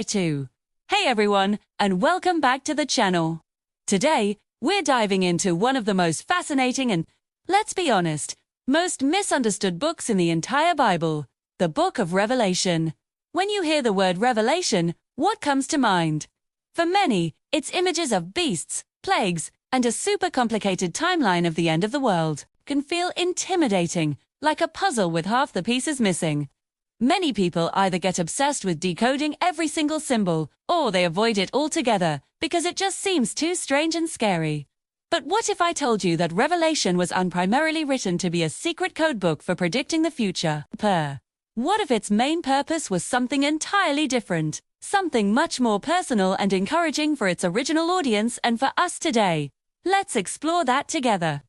2. Hey everyone, and welcome back to the channel. Today, we're diving into one of the most fascinating and, let's be honest, most misunderstood books in the entire Bible, the Book of Revelation. When you hear the word revelation, what comes to mind? For many, it's images of beasts, plagues, and a super complicated timeline of the end of the world. Can feel intimidating, like a puzzle with half the pieces missing. Many people either get obsessed with decoding every single symbol, or they avoid it altogether because it just seems too strange and scary. But what if I told you that Revelation was primarily written to be a secret code book for predicting the future? What if its main purpose was something entirely different? Something much more personal and encouraging for its original audience and for us today. Let's explore that together.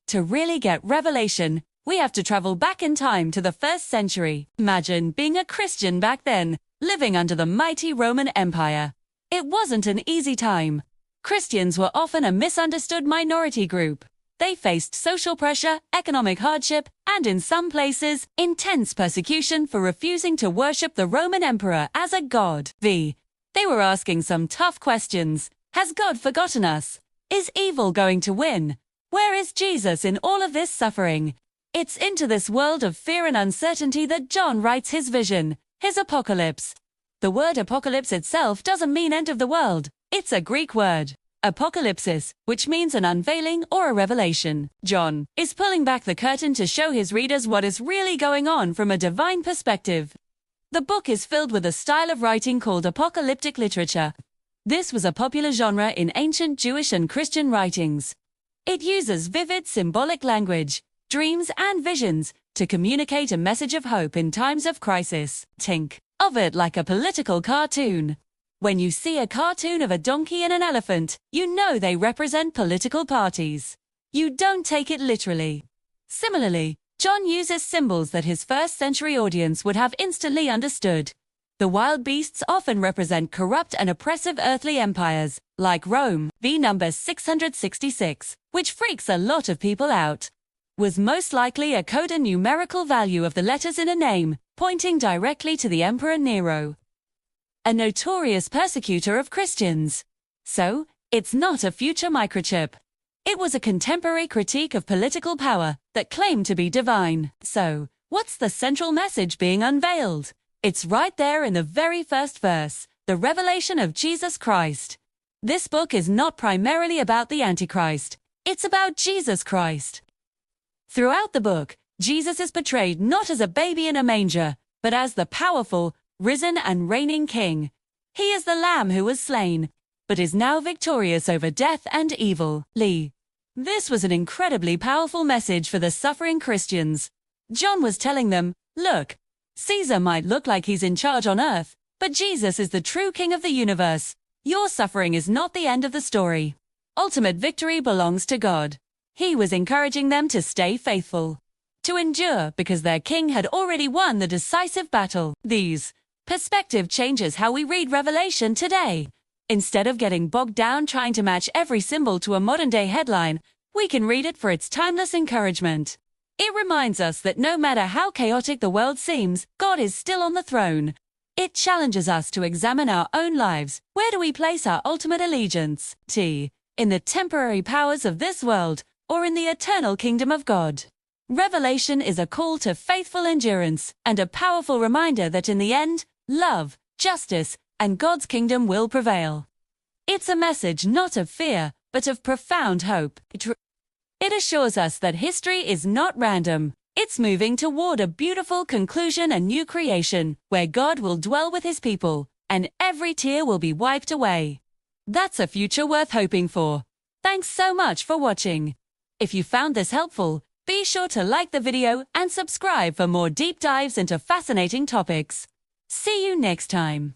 To really get Revelation, we have to travel back in time to the 1st century. Imagine being a Christian back then, living under the mighty Roman Empire. It wasn't an easy time. Christians were often a misunderstood minority group. They faced social pressure, economic hardship, and in some places, intense persecution for refusing to worship the Roman emperor as a god. They were asking some tough questions. Has God forgotten us? Is evil going to win? Where is Jesus in all of this suffering? It's into this world of fear and uncertainty that John writes his vision, his apocalypse. The word apocalypse itself doesn't mean end of the world. It's a Greek word, apocalypsis, which means an unveiling or a revelation. John is pulling back the curtain to show his readers what is really going on from a divine perspective. The book is filled with a style of writing called apocalyptic literature. This was a popular genre in ancient Jewish and Christian writings. It uses vivid symbolic language, dreams and visions, to communicate a message of hope in times of crisis. Think of it like a political cartoon. When you see a cartoon of a donkey and an elephant, you know they represent political parties. You don't take it literally. Similarly, John uses symbols that his 1st century audience would have instantly understood. The wild beasts often represent corrupt and oppressive earthly empires, like Rome, v. number 666, which freaks a lot of people out. Was most likely a code and numerical value of the letters in a name, pointing directly to the Emperor Nero, a notorious persecutor of Christians. So, it's not a future microchip. It was a contemporary critique of political power that claimed to be divine. So, what's the central message being unveiled? It's right there in the very first verse, the revelation of Jesus Christ. This book is not primarily about the Antichrist. It's about Jesus Christ. Throughout the book, Jesus is portrayed not as a baby in a manger, but as the powerful, risen and reigning King. He is the Lamb who was slain, but is now victorious over death and evil. This was an incredibly powerful message for the suffering Christians. John was telling them, look, Caesar might look like he's in charge on earth, but Jesus is the true King of the universe. Your suffering is not the end of the story. Ultimate victory belongs to God. He was encouraging them to stay faithful, to endure because their king had already won the decisive battle. These perspective changes how we read Revelation today. Instead of getting bogged down trying to match every symbol to a modern-day headline, we can read it for its timeless encouragement. It reminds us that no matter how chaotic the world seems, God is still on the throne. It challenges us to examine our own lives. Where do we place our ultimate allegiance? In the temporary powers of this world, or in the eternal kingdom of God? Revelation is a call to faithful endurance and a powerful reminder that in the end, love, justice, and God's kingdom will prevail. It's a message not of fear, but of profound hope. It assures us that history is not random. It's moving toward a beautiful conclusion and new creation, where God will dwell with his people, and every tear will be wiped away. That's a future worth hoping for. Thanks so much for watching. If you found this helpful, be sure to like the video and subscribe for more deep dives into fascinating topics. See you next time.